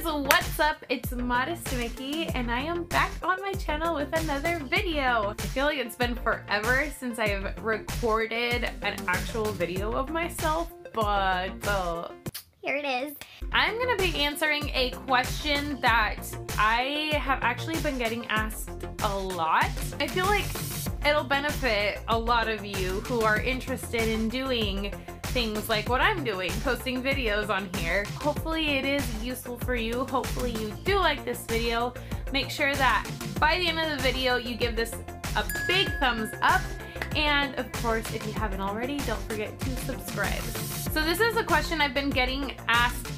guys, what's up? It's ModestMickey and I am back on my channel with another video. I feel like it's been forever since I've recorded an actual video of myself, but here it is. I'm gonna be answering a question that I have actually been getting asked a lot. I feel like it'll benefit a lot of you who are interested in doing things like what I'm doing, posting videos on here. Hopefully it is useful for you. Hopefully you do like this video. Make sure that by the end of the video you give this a big thumbs up, and of course if you haven't already, don't forget to subscribe. So this is a question I've been getting asked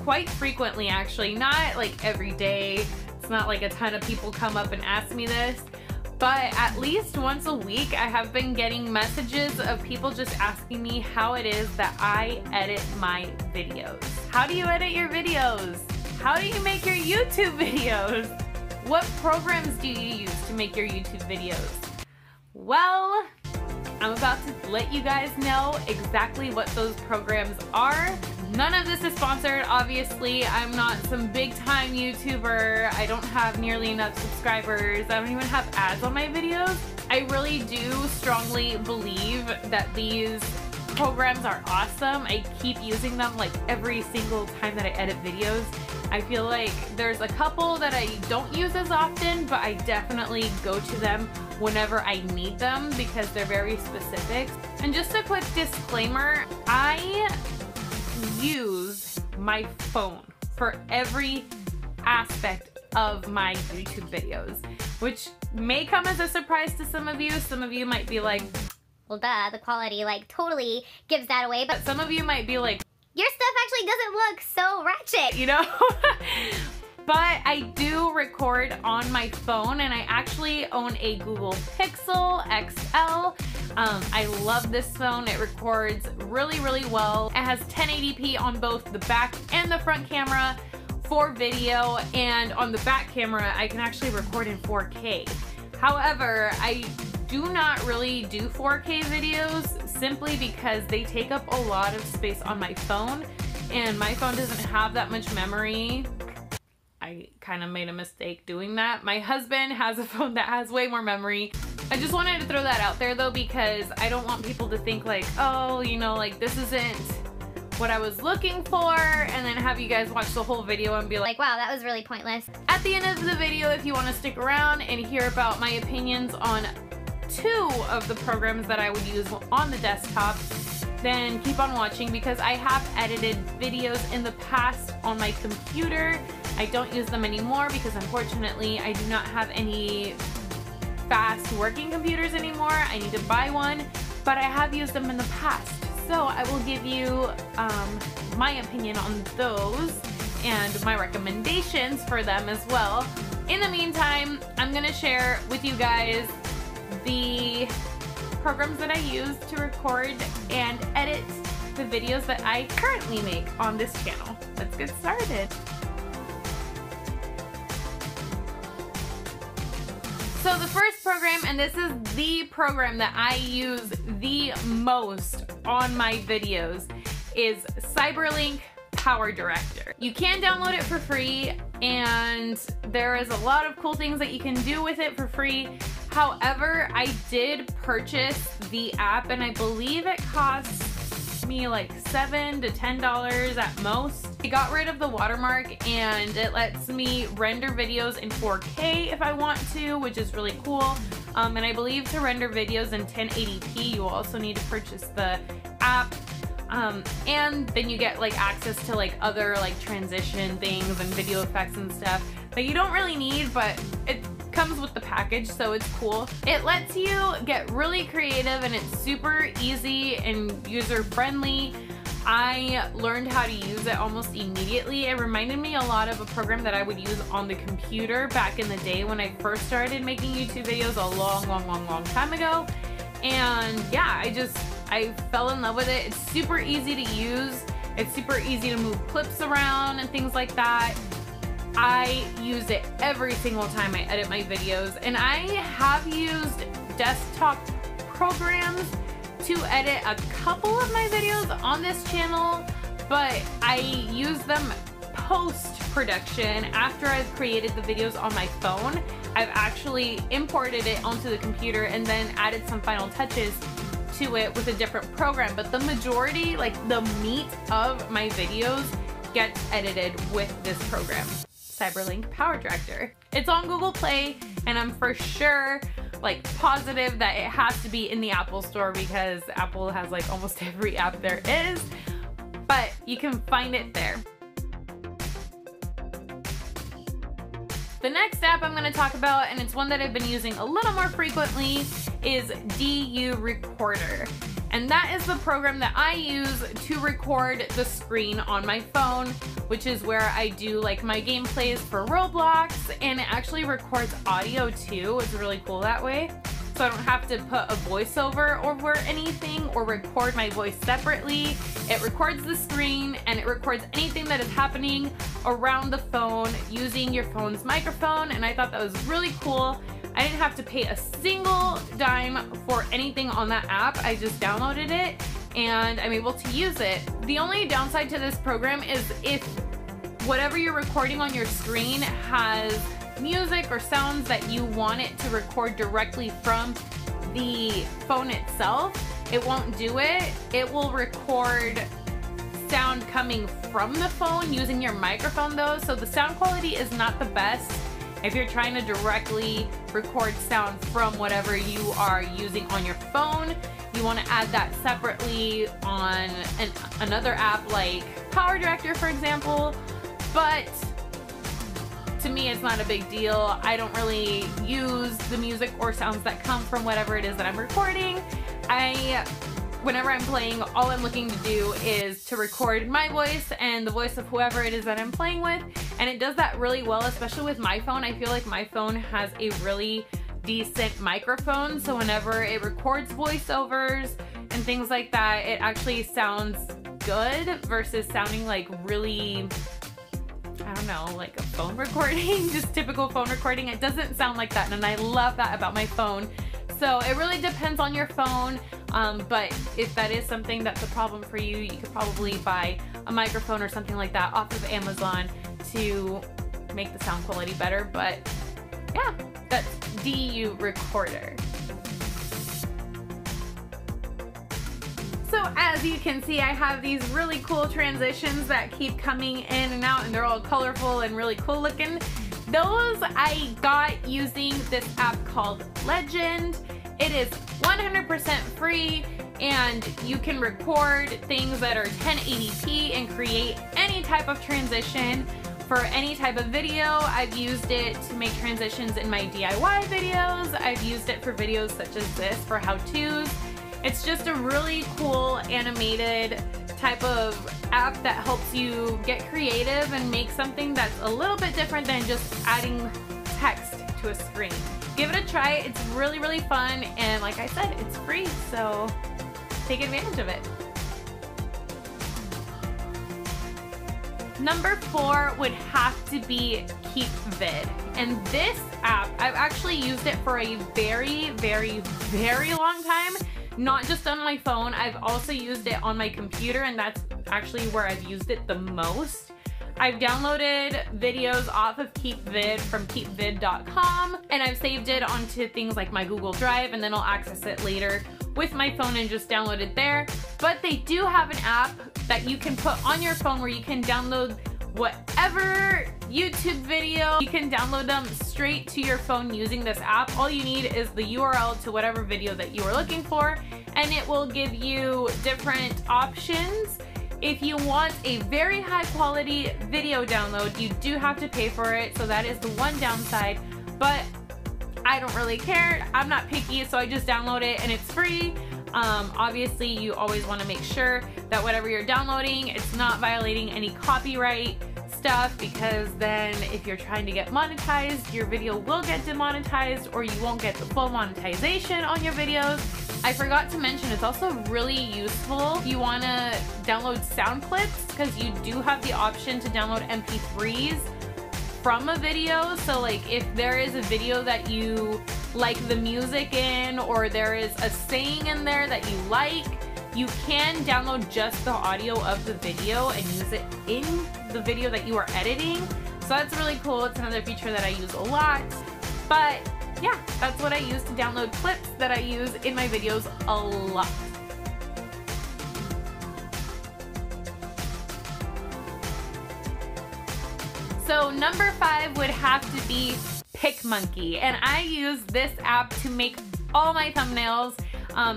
quite frequently, actually. Not like every day. It's not like a ton of people come up and ask me this, but at least once a week I have been getting messages of people just asking me how it is that I edit my videos. How do you edit your videos? How do you make your YouTube videos? What programs do you use to make your YouTube videos? Well, I'm about to let you guys know exactly what those programs are. None of this is sponsored, obviously. I'm not some big time YouTuber. I don't have nearly enough subscribers. I don't even have ads on my videos. I really do strongly believe that these programs are awesome. I keep using them like every single time that I edit videos. I feel like there's a couple that I don't use as often, but I definitely go to them whenever I need them because they're very specific. And just a quick disclaimer, I use my phone for every aspect of my YouTube videos, which may come as a surprise to some of you. Some of you might be like, well duh, the quality like totally gives that away, but some of you might be like, your stuff actually doesn't look so ratchet, you know? But I do record on my phone, and I actually own a Google Pixel XL. I love this phone. It records really, really well. It has 1080p on both the back and the front camera for video, and on the back camera I can actually record in 4K. However, I do not really do 4K videos simply because they take up a lot of space on my phone, and my phone doesn't have that much memory. I kind of made a mistake doing that. My husband has a phone that has way more memory. I just wanted to throw that out there though, because I don't want people to think like, oh, you know, like this isn't what I was looking for, and then have you guys watch the whole video and be like, wow, that was really pointless. At the end of the video, if you want to stick around and hear about my opinions on 2 of the programs that I would use on the desktop, then keep on watching, because I have edited videos in the past on my computer. I don't use them anymore because unfortunately I do not have any fast working computers anymore. I need to buy one, but I have used them in the past. So I will give you my opinion on those and my recommendations for them as well. In the meantime, I'm gonna share with you guys the programs that I use to record and edit the videos that I currently make on this channel. Let's get started. So the first program, and this is the program that I use the most on my videos, is CyberLink Power Director. You can download it for free, and there is a lot of cool things that you can do with it for free. However, I did purchase the app, and I believe it costs me like $7 to $10 at most. I got rid of the watermark, and it lets me render videos in 4K if I want to, which is really cool. And I believe to render videos in 1080p, you also need to purchase the app. And then you get like access to like other like transition things and video effects and stuff that you don't really need, but it comes with the package, so it's cool. It lets you get really creative, and it's super easy and user friendly. I learned how to use it almost immediately. It reminded me a lot of a program that I would use on the computer back in the day when I first started making YouTube videos a long time ago. And yeah, I fell in love with it. It's super easy to use. It's super easy to move clips around and things like that. I use it every single time I edit my videos, and I have used desktop programs to edit a couple of my videos on this channel, but I use them post-production, after I've created the videos on my phone, I've actually imported it onto the computer and then added some final touches to it with a different program. But the majority, like the meat of my videos, gets edited with this program, CyberLink Power Director. It's on Google Play, and I'm for sure like positive that it has to be in the Apple Store because Apple has like almost every app there is, but you can find it there. The next app I'm going to talk about, and it's one that I've been using a little more frequently, is Dyou Reporter. And that is the program that I use to record the screen on my phone, which is where I do like my gameplays for Roblox, and it actually records audio too. It's really cool that way. So I don't have to put a voiceover over anything or record my voice separately. It records the screen and it records anything that is happening around the phone using your phone's microphone, and I thought that was really cool. I didn't have to pay a single dime for anything on that app. I just downloaded it and I'm able to use it. The only downside to this program is if whatever you're recording on your screen has music or sounds that you want it to record directly from the phone itself, it won't do it. It will record sound coming from the phone using your microphone though, so the sound quality is not the best if you're trying to directly record sound from whatever you are using on your phone. You want to add that separately on another app like Power Director, for example, but to me it's not a big deal. I don't really use the music or sounds that come from whatever it is that I'm recording. Whenever I'm playing, all I'm looking to do is to record my voice and the voice of whoever it is that I'm playing with, and it does that really well, especially with my phone. I feel like my phone has a really decent microphone, so whenever it records voiceovers and things like that, it actually sounds good versus sounding like really, I don't know, like a phone recording, just typical phone recording. It doesn't sound like that, and I love that about my phone. So it really depends on your phone, but if that is something that's a problem for you, you could probably buy a microphone or something like that off of Amazon to make the sound quality better. But yeah, that's Dyou Reporter. So as you can see, I have these really cool transitions that keep coming in and out, and they're all colorful and really cool looking. Those I got using this app called Legend. It is 100% free, and you can record things that are 1080p and create any type of transition for any type of video. I've used it to make transitions in my DIY videos. I've used it for videos such as this for how-tos. It's just a really cool animated type of app that helps you get creative and make something that's a little bit different than just adding text to a screen. Give it a try. It's really, really fun, and like I said, it's free, so take advantage of it. Number 4 would have to be Keepvid, and this app, I've actually used it for a very, very, very long time. Not just on my phone, I've also used it on my computer, and that's actually where I've used it the most. I've downloaded videos off of Keepvid from keepvid.com, and I've saved it onto things like my Google Drive, and then I'll access it later with my phone and just download it there. But they do have an app that you can put on your phone where you can download whatever YouTube video. You can download them straight to your phone using this app. All you need is the URL to whatever video that you are looking for, and it will give you different options. If you want a very high quality video download, you do have to pay for it, so that is the one downside, but I don't really care. I'm not picky, so I just download it and it's free. Obviously, you always want to make sure that whatever you're downloading, it's not violating any copyright stuff, because then if you're trying to get monetized, your video will get demonetized, or you won't get the full monetization on your videos. I forgot to mention, it's also really useful if you want to download sound clips, because you do have the option to download MP3s from a video. So like if there is a video that you like the music in, or there is a saying in there that you like, you can download just the audio of the video and use it in the video that you are editing. So that's really cool. It's another feature that I use a lot. But yeah, that's what I use to download clips that I use in my videos a lot. So number 5 would have to be PicMonkey, and I use this app to make all my thumbnails.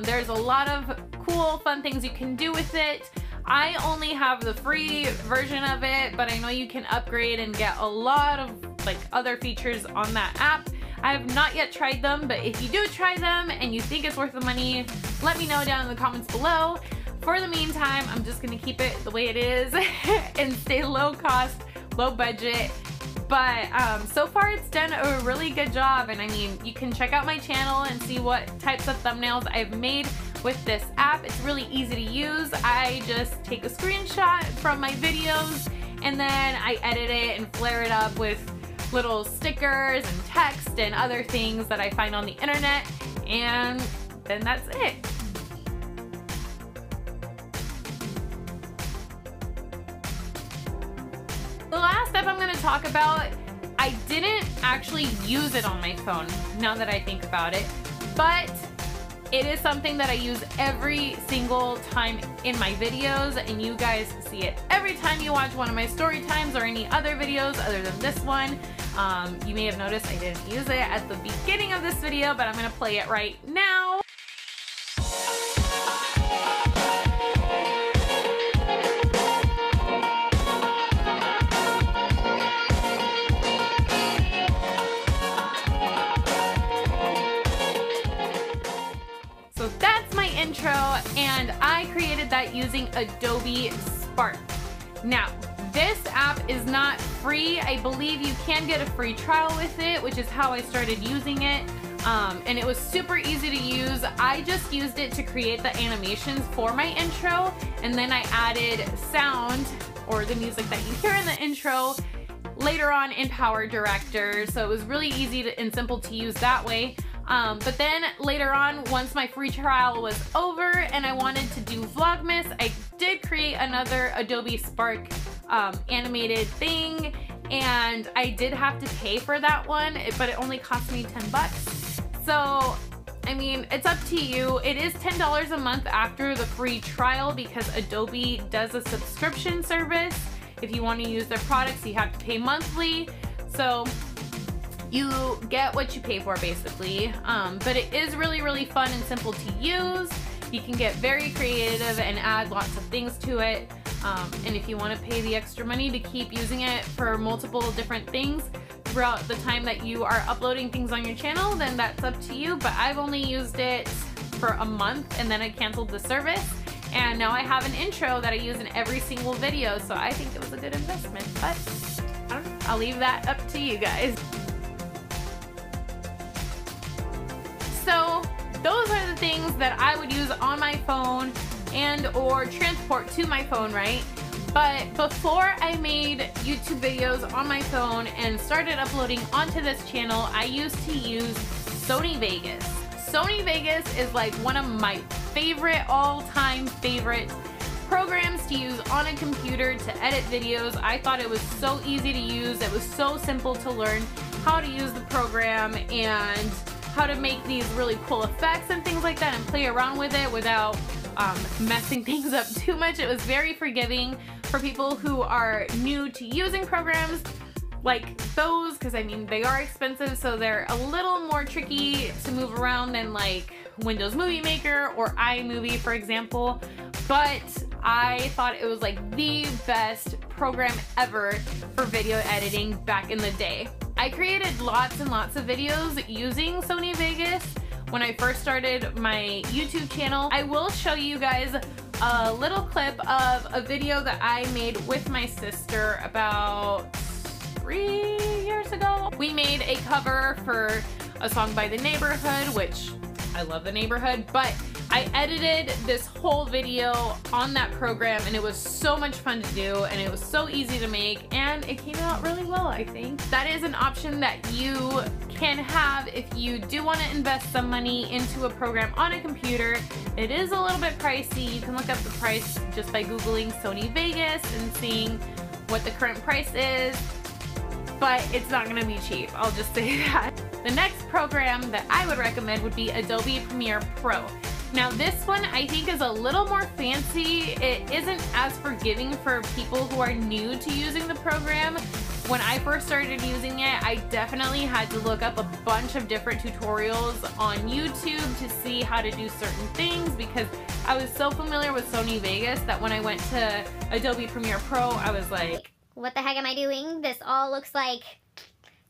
There's a lot of cool, fun things you can do with it. I only have the free version of it, but I know you can upgrade and get a lot of like other features on that app. I have not yet tried them, but if you do try them and you think it's worth the money, let me know down in the comments below. For the meantime, I'm just gonna keep it the way it is and stay low cost, low budget. But so far it's done a really good job, and I mean, you can check out my channel and see what types of thumbnails I've made with this app. It's really easy to use. I just take a screenshot from my videos and then I edit it and flare it up with little stickers and text and other things that I find on the internet, and then that's it. The last step I'm going to talk about, I didn't actually use it on my phone now that I think about it, but it is something that I use every single time in my videos, and you guys see it every time you watch one of my story times or any other videos other than this one. You may have noticed I didn't use it at the beginning of this video, but I'm going to play it right now. So that's my intro, and I created that using Adobe Spark. Now, this app is not free. I believe you can get a free trial with it, which is how I started using it. And it was super easy to use. I just used it to create the animations for my intro, and then I added sound, or the music that you hear in the intro, later on in Power Director. So it was really easy and simple to use that way. But then later on, once my free trial was over and I wanted to do Vlogmas, I did create another Adobe Spark animated thing, and I did have to pay for that one, but it only cost me 10 bucks. So, I mean, it's up to you. It is $10 a month after the free trial because Adobe does a subscription service. If you want to use their products, you have to pay monthly. So you get what you pay for, basically. But it is really, really fun and simple to use. You can get very creative and add lots of things to it. And if you want to pay the extra money to keep using it for multiple different things throughout the time that you are uploading things on your channel, then that's up to you. But I've only used it for a month and then I canceled the service. And now I have an intro that I use in every single video. So I think it was a good investment, but I don't know, I'll leave that up to you guys. So those are the things that I would use on my phone and or transport to my phone, right? But before I made YouTube videos on my phone and started uploading onto this channel, I used to use Sony Vegas. Sony Vegas is like one of my favorite, all-time favorite programs to use on a computer to edit videos. I thought it was so easy to use. It was so simple to learn how to use the program and how to make these really cool effects and things like that and play around with it without messing things up too much. It was very forgiving for people who are new to using programs like those, because I mean they are expensive, so they're a little more tricky to move around than like Windows Movie Maker or iMovie, for example. But I thought it was like the best program ever for video editing back in the day. I created lots and lots of videos using Sony Vegas when I first started my YouTube channel. I will show you guys a little clip of a video that I made with my sister about 3 years ago. We made a cover for a song by The Neighborhood, which I love The Neighborhood, but I edited this whole video on that program, and it was so much fun to do, and it was so easy to make, and it came out really well, I think. That is an option that you can have if you do want to invest some money into a program on a computer. It is a little bit pricey. You can look up the price just by Googling Sony Vegas and seeing what the current price is, but it's not going to be cheap, I'll just say that. The next program that I would recommend would be Adobe Premiere Pro. Now this one I think is a little more fancy. It isn't as forgiving for people who are new to using the program. When I first started using it, I definitely had to look up a bunch of different tutorials on YouTube to see how to do certain things, because I was so familiar with Sony Vegas that when I went to Adobe Premiere Pro, I was like, what the heck am I doing? This all looks like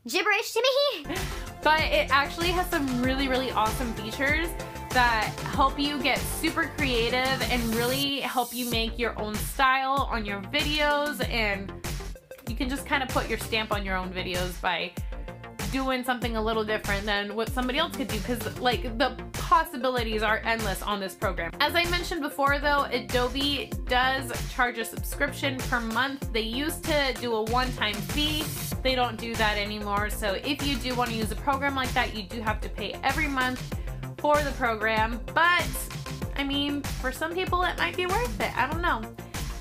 gibberish to me. But it actually has some really, really awesome features that help you get super creative and really help you make your own style on your videos, and you can just kind of put your stamp on your own videos by doing something a little different than what somebody else could do, because like the possibilities are endless on this program. As I mentioned before though, Adobe does charge a subscription per month. They used to do a one-time fee. They don't do that anymore. So if you do want to use a program like that, you do have to pay every month for the program. But I mean, for some people it might be worth it. I don't know.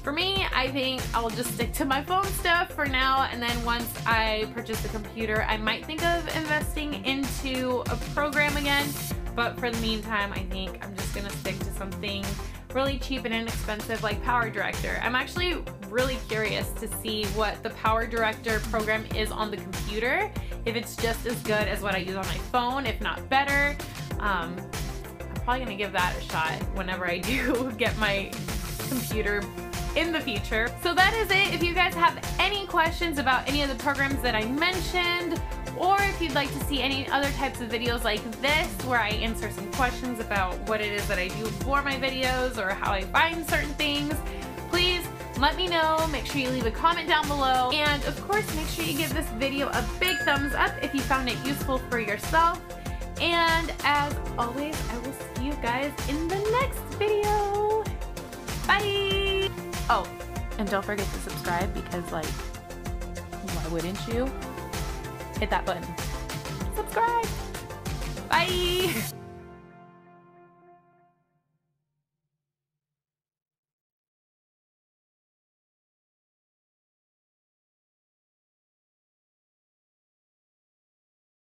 For me, I think I'll just stick to my phone stuff for now, and then once I purchase a computer, I might think of investing into a program again. But for the meantime, I think I'm just gonna stick to something really cheap and inexpensive like Power Director. I'm actually really curious to see what the Power Director program is on the computer, if it's just as good as what I use on my phone, if not better. I'm probably gonna give that a shot whenever I do get my computer in the future. So that is it. If you guys have any questions about any of the programs that I mentioned, or if you'd like to see any other types of videos like this where I answer some questions about what it is that I do for my videos or how I find certain things, please let me know. Make sure you leave a comment down below, and of course make sure you give this video a big thumbs up if you found it useful for yourself. And as always, I will see you guys in the next video. Bye! Oh, and don't forget to subscribe, because like, why wouldn't you? Hit that button. Subscribe! Bye!